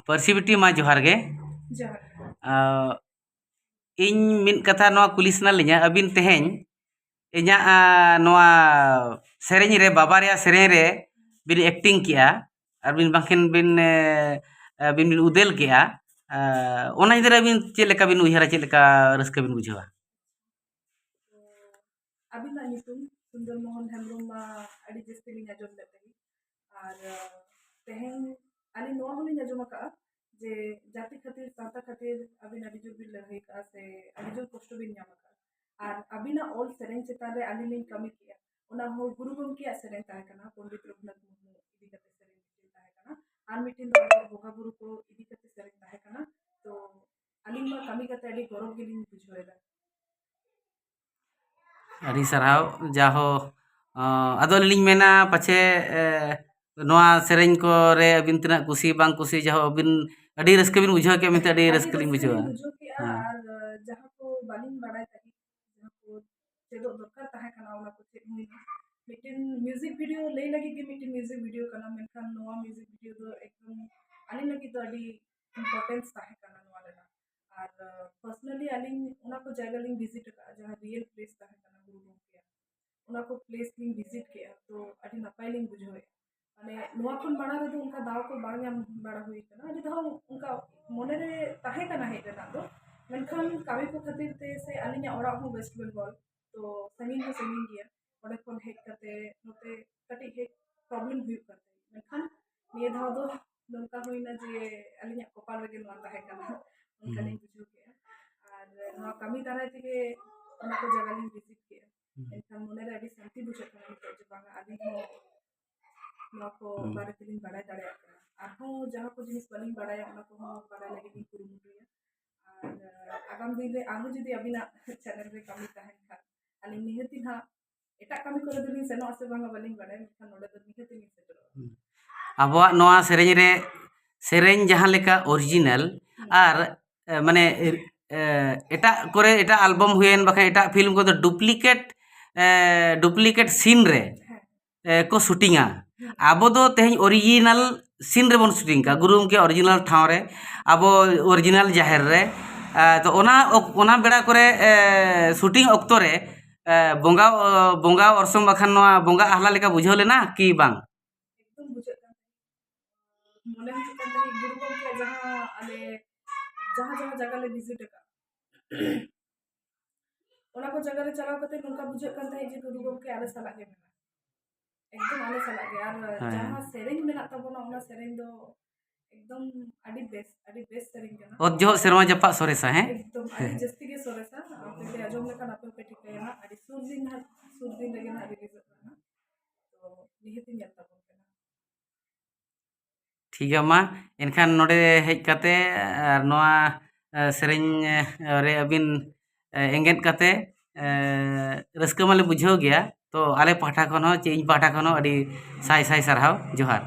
ᱯᱟᱹᱨᱥᱤ ᱵᱤᱴᱤ ᱢᱟ ᱡᱚᱦᱟᱨ ᱜᱮ ᱡᱚᱦᱟᱨ ᱤᱧ ᱢᱤᱫ ᱠᱟᱛᱷᱟ ᱱᱚᱣᱟ ᱠᱩᱞᱤ ᱥᱟᱱᱟ ᱞᱤᱧᱟ ᱟᱹᱵᱤᱱ ᱛᱮᱦᱮᱧ ᱤᱧᱟᱹᱜ ᱱᱚᱣᱟ ᱥᱮᱨᱮᱧ ᱨᱮ ᱵᱟᱵᱟ ᱨᱮᱭᱟᱜ ᱥᱮᱨᱮᱧ ᱨᱮ ᱵᱤᱱ ᱮᱠᱴᱤᱝ ᱠᱮᱜᱼᱟ ᱟᱨ ᱵᱤᱱ ᱵᱟᱝᱠᱷᱟᱱ ᱵᱤᱱ ᱩᱫᱮᱞ ᱠᱮᱜᱼᱟ ᱚᱱᱟ ᱤᱫᱤ ᱨᱮ ᱟᱹᱵᱤᱱ ᱪᱮᱫ ᱞᱮᱠᱟ ᱵᱤᱱ ᱩᱭᱦᱟᱹᱨᱟ ᱪᱮᱫ ᱞᱮᱠᱟ ᱨᱟᱹᱥᱠᱟᱹ ᱵᱤᱱ ᱵᱩᱡᱷᱟᱹᱣᱟ? ᱟᱹᱵᱤᱱᱟᱜ ᱧᱩᱛᱩᱢ ᱥᱩᱱᱫᱚᱨ ᱢᱳᱦᱚᱱ ᱦᱮᱢᱵᱨᱚᱢ ᱢᱟ ᱟᱹᱰᱤ ᱡᱟᱹᱥᱛᱤ ᱞᱤᱧ ᱟᱸᱡᱚᱢ ᱞᱮᱫ ᱛᱟᱦᱮᱸ ᱟᱨ ᱛᱮᱦᱮᱧ ᱟᱹᱞᱤᱧ ᱱᱚᱣᱟ ᱦᱚᱸᱞᱤᱧ ᱟᱸᱡᱚᱢ ᱟᱠᱟᱜᱼᱟ ᱡᱮ ᱡᱟᱹᱛᱤ ᱠᱷᱟᱹᱛᱤᱨ ᱥᱟᱶᱛᱟ ᱠᱷᱟᱹᱛᱤᱨ ᱟᱹᱵᱤᱱ ᱟᱹᱰᱤ ᱡᱳᱨ ᱵᱤᱱ ᱞᱟᱹᱲᱦᱟᱹᱭ ᱠᱟᱜᱼᱟ ᱥᱮ ᱟᱹᱰᱤ ᱡᱳᱨ ᱠᱚᱥᱴᱚ ᱵᱤᱱ ᱧᱟᱢ ᱟᱠᱟᱜᱼᱟ ᱟᱨ ᱟᱹᱵᱤᱱᱟᱜ ᱚᱞ ᱥᱮᱨᱮᱧ ᱪᱮᱛᱟᱱ ᱨᱮ ᱟᱹᱞᱤᱧ ᱞᱤᱧ ᱠᱟᱹᱢᱤ ᱠᱮᱜᱼᱟ ᱚᱱᱟ ᱦᱚᱸ ᱜᱩᱨᱩ ᱜᱚᱢᱠᱮᱭᱟᱜ ᱥᱮᱨᱮᱧ ᱛᱟᱦᱮᱸ ᱠᱟᱱᱟ ᱯᱚᱱᱰᱤᱛ ᱨᱚᱜᱷᱩᱱᱟᱛᱷ ᱢᱩᱨᱢᱩ ᱤᱫᱤ ᱠᱟᱛᱮ ᱥᱮᱨᱮᱧ ᱛᱟᱦᱮᱸ ᱠᱟᱱᱟ ᱟᱨ ᱢᱤᱫᱴᱮᱱ ᱫᱚ ᱵᱚᱸᱜᱟ ᱵᱩᱨᱩ ᱠᱚ ᱤᱫᱤ ᱠᱟᱛᱮ ᱥᱮᱨᱮᱧ ᱛᱟᱦᱮᱸ ᱠᱟᱱᱟ ᱛᱚ ᱟᱹᱞᱤᱧ ᱢᱟ ᱠᱟᱹᱢᱤ ᱠᱟᱛᱮ ᱟᱹᱰᱤ ᱜᱚᱨᱚᱵ ᱜᱮᱞᱤᱧ ᱵᱩᱡᱷᱟᱹᱣᱮᱫᱟ ᱟᱹᱰᱤ ᱥᱟᱨᱦᱟᱣ ᱡᱟᱦᱳ ᱟᱫᱚ ᱞᱤᱧ ᱢᱮᱱᱟ ᱯᱟᱪᱷᱮ ᱱᱚᱣᱟ ᱥᱮᱨᱮᱧ ᱠᱚᱨᱮ ᱟᱹᱵᱤᱱ ᱛᱤᱱᱟᱹᱜ ᱠᱩᱥᱤ ᱵᱟᱝ ᱠᱩᱥᱤ ᱡᱟᱦᱳ ᱟᱹᱵᱤᱱ ᱟᱹᱰᱤ ᱨᱟᱹᱥᱠᱟᱹ ᱵᱤᱱ ᱵᱩᱡᱷᱟᱹᱣ ᱠᱮᱜᱼᱟ ᱢᱮᱱᱛᱮ ᱟᱹᱰᱤ ᱨᱟᱹᱥᱠᱟᱹ ᱞᱤᱧ ᱵᱩᱡᱷᱟᱹᱣᱟ ᱟᱨ ᱡᱟᱦᱟᱸ ᱠᱚ ᱵᱟᱹᱞᱤᱧ ᱵᱟᱲᱟᱭ ᱛᱟᱦᱮᱸ ᱡᱟᱦᱟᱸ ᱠᱚ ᱪᱮᱫᱚᱜ ᱫᱚᱨᱠᱟর ᱛᱟᱦᱮᱸ ᱠᱟᱱᱟ ᱚᱱᱟ ᱠᱚ ᱪᱮᱫ ᱦᱩᱭᱱᱟ ᱢᱤᱫᱴᱮᱱ ᱢᱤউᱡᱤक ᱵᱷᱤᱰᱤᱭᱳ ᱞᱟᱹᱭ ᱞᱟᱹᱜᱤᱫ ᱜᱮ ᱢᱤᱫᱴᱮᱱ ᱢᱤউᱡᱤक ᱵᱷᱤᱰᱤᱭᱳ ᱠᱟᱱᱟ ᱢᱮᱱᱠᱷᱟन ᱱᱚᱣᱟ ᱢᱤউᱡᱤक ᱵᱷᱤᱰᱤᱭᱳ ᱫᱚ ᱮᱠᱫᱚᱢ ᱟᱹᱞᱤᱧ ᱞᱟᱹᱜᱤᱫ ᱫᱚ ᱟᱹᱰᱤ ᱤᱢᱯᱚᱨᱴᱮন্স ᱛᱟᱦᱮᱸ ᱠᱟᱱᱟ ᱱᱚᱣᱟ ᱨᱮᱱᱟᱜ ᱟᱨ ᱯᱟᱨᱥᱚᱱᱟলি ᱟᱹᱞᱤᱧ ᱚᱱᱟ ᱠᱚ ᱡᱟᱭᱜᱟ ᱞᱤᱧ ᱵᱷᱤᱡᱤᱴ ᱟᱠᱟᱫᱼᱟ ᱡᱟᱦᱟᱸ ᱨᱤᱭᱮᱞ ᱯᱞᱮᱥ ᱛᱟᱦᱮᱸ ᱠᱟᱱᱟ ᱜᱩᱨᱩ ᱜᱚᱢᱠᱮᱭᱟᱜ ᱚᱱᱟ ᱠᱚ ᱯᱞᱮᱥ ᱞᱤᱧ ᱵᱷᱤᱡᱤᱴ ᱠᱮᱜᱼᱟ ᱛᱚ ᱟᱹᱰᱤ ᱱᱟᱯᱟᱭ ᱞᱤᱧ ᱵᱩᱡᱷᱟᱹᱣᱮᱫᱼᱟ ᱢᱟᱱᱮ ᱱᱚᱣᱟ ᱠᱷᱚᱱ ᱢᱟᱲᱟᱝ ᱨᱮᱫᱚ ᱚᱱᱠᱟ ᱫᱟᱣ ᱠᱚ ᱵᱟᱝ ᱧᱟᱢ ᱵᱟᱲᱟ ᱦᱩᱭ ᱟᱠᱟᱱᱟ ᱟᱹᱰᱤ ᱫᱷᱟᱣ ᱚᱱᱠᱟ ᱢᱚᱱᱮᱨᱮ ᱛᱟᱦᱮᱸ ᱠᱟᱱᱟ ᱦᱮᱡ ᱨᱮᱱᱟᱜ ᱫᱚ ᱢᱮᱱᱠᱷᱟन ᱠᱟᱹᱢᱤ ᱠᱚ ᱠᱷᱟᱹᱛᱤᱨ ᱛᱮ ᱥᱮ ᱟᱹᱞᱤᱧᱟᱜ ᱚᱲᱟᱜ ᱦᱚᱸ ᱳᱭᱮᱥᱴ ᱵᱮᱝᱜᱚᱞ ᱛᱚ ᱥᱟᱺᱜᱤᱧ ᱦᱚᱸ ᱥᱟᱺᱜᱤᱧ ᱜᱮᱭᱟ ᱚᱸᱰᱮ ᱠᱷᱚᱱ ᱦᱮᱡ ᱠᱟᱛᱮ ᱱᱚᱛᱮ ᱠᱟᱹᱴᱤᱡ ᱦᱮᱡ ᱯᱨᱚᱵᱞᱮᱢ ᱦᱩᱭᱩᱜ ᱠᱟᱱ ᱛᱟᱦᱮᱸ ᱢᱮᱱᱠᱷᱟन ᱱᱤᱭᱟᱹ ᱫᱷᱟᱣ ᱫᱚ ᱱᱚᱝᱠᱟ ᱦᱩᱭᱱᱟ ᱡᱮ ᱟᱹᱞᱤᱧᱟᱜ ᱠᱚᱯᱟᱞ ᱨᱮᱜᱮ ᱱᱚᱣᱟ ᱛᱟᱦᱮᱸ ᱠᱟᱱᱟ ᱚᱱᱠᱟᱞᱤᱧ ᱵᱩᱡᱷᱟᱹᱣ ᱠᱮᱜᱼᱟ ᱟᱨ ᱱᱚᱣᱟ ᱠᱟᱹᱢᱤ ᱫᱟᱨᱟᱭ ᱛᱮᱜᱮ ᱚᱱᱟ ᱠᱚ ᱡᱟᱭᱜᱟ ᱞᱤᱧ ᱵᱷᱤᱡᱤᱴ ᱠᱮᱜᱼᱟ ᱮᱱᱠᱷᱟᱱ ᱢᱚᱱᱮᱨᱮ ᱟᱹᱰᱤ ᱥᱟᱱᱛᱤ ᱵᱩᱡᱷᱟᱹᱜ ᱠᱟᱱᱟ ᱱᱤᱛᱚᱜ ᱡᱮ ᱵᱟᱝᱟ ᱟᱹᱞᱤᱧ ᱦᱚᱸ ᱱᱚᱣᱟ ᱠᱚ ᱵᱟᱨᱮ ᱛᱮᱞᱤᱧ ᱵᱟᱲᱟᱭ ᱫᱟᱲᱮᱭᱟᱜ ᱠᱟᱱᱟ ᱟᱨᱦᱚᱸ ᱡᱟᱦᱟᱸ ᱠᱚ ᱡᱤᱱᱤᱥ ᱵᱟᱹᱞᱤᱧ ᱵᱟᱲᱟᱭᱟ ᱚᱱᱟ ᱠᱚᱦᱚᱸ ᱵᱟᱲᱟᱭ ᱞᱟᱹᱜᱤᱫ ᱞᱤᱧ ᱠᱩᱨᱩᱢᱩᱴᱩᱭᱟ ᱟᱨ ᱟᱜᱟᱢ ᱫᱤᱱ ᱨᱮ ᱟᱨᱦᱚᱸ ᱡᱩᱫᱤ ᱟᱹᱵᱤᱱᱟᱜ ᱪᱮᱱᱮᱞ ᱨᱮ ᱠᱟᱹᱢᱤ ᱛᱟᱦᱮᱱ ᱠᱷᱟᱱ ᱟᱹᱞᱤᱧ ᱱᱤᱦᱟᱹᱛᱤ ᱦᱟᱸᱜ ᱮᱴᱟᱜ ᱠᱟᱹᱢᱤ ᱠᱚᱨᱮ ᱫᱚᱞᱤᱧ ᱥᱮᱱᱚᱜ ᱟᱥᱮ ᱵᱟᱝᱟ ᱵᱟᱹᱞᱤᱧ ᱵᱟᱲᱟᱭᱟ ᱢᱮᱱᱠᱷᱟᱱ ᱱᱚᱰᱮ ᱫᱚ ᱱᱤᱦᱟᱹᱛᱤ ᱞᱤᱧ ᱥᱮᱴᱮᱨᱚᱜᱼᱟ ᱟᱵᱚᱣᱟᱜ ᱱᱚᱣᱟ ᱥᱮᱨᱮᱧ ᱨᱮ ᱥᱮᱨᱮᱧ ᱡᱟᱦᱟᱸ ᱞᱮᱠᱟ ᱚᱨᱤᱡᱤᱱᱟᱞ ᱟᱨ ᱢᱟᱱᱮ ᱮᱴᱟᱜ ᱠᱚᱨᱮ ᱮᱴᱟᱜ ᱮᱞᱵᱟᱢ ᱦᱩᱭᱮᱱ ᱵᱟᱠᱷᱟᱱ ᱮᱴᱟᱜ ᱯᱷᱤल्म ᱠᱚᱫᱚ ᱰᱩᱯᱞᱤᱠᱮᱴ ᱥᱤᱱ ᱨᱮ को शूटिंगा आबो दो तेहन ओरिजिनल सीन रे बन शूटिंग का गुरु के ओरिजिनल ठाव रे आबो ओरिजिनल जाहिर रे तो ओना बेड़ा करे शूटिंग ऑक्टो रे बोंगा बोंगा ऑर्सम बखान नोआ बोंगा आहला लेका बुझाव लेना कि बांग एकदम बुझाᱹᱜ ᱠᱟᱱ ᱢᱚᱱᱮ ᱦᱩᱭᱩᱜ ᱠᱟᱱ ᱛᱟᱦᱮᱸ ᱜᱩᱨᱩ ᱜᱚᱢᱠᱮ ᱡᱟᱦᱟᱸ ᱟᱞᱮ ᱡᱟᱦᱟᱸ ᱡᱟᱭᱜᱟ ᱞᱮ ᱵᱷᱤᱡᱤᱴ ᱟᱠᱟᱫ ᱚᱱᱟ ᱠᱚ ᱡᱟᱭᱜᱟ ᱨᱮ ᱪᱟᱞᱟᱣ ᱠᱟᱛᱮ ᱱᱚᱝᱠᱟ ᱵᱩझᱟᱹᱜ ᱠᱟᱱ ᱛᱟᱦᱮᱸ ᱡᱮ ᱜᱩᱨᱩ ᱜᱚᱢᱠᱮ ᱟᱞᱮ ᱥᱟᱞᱟᱜ ᱜᱮ ᱢᱮᱱᱟᱜᱼᱟ एकदम आले सालाग गे आर जहां सेरेंग मेना तबोना ओना सेरेंग दो एकदम आडी बेस सेरेंग केना ओजो सेरमा जपा सोरेसा है एकदम आडी जस्ती गे सोरेसा आपे आजम लेका आपे पे ठिकाना आडी सुरदिन लगे ना रिलीज करना तो निहित ᱧᱮᱞ ᱛᱟᱵᱚᱱ ᱠᱟᱱᱟ ठीक है मा एनखान नोडे हेज काते आर नोआ सेरेंग रे अबिन एंगेट काते रस्का माले बुझाव गया तो आले पाठा खन हो चे इन पाठा खन हो अडी साय साय सरहाव जोहार।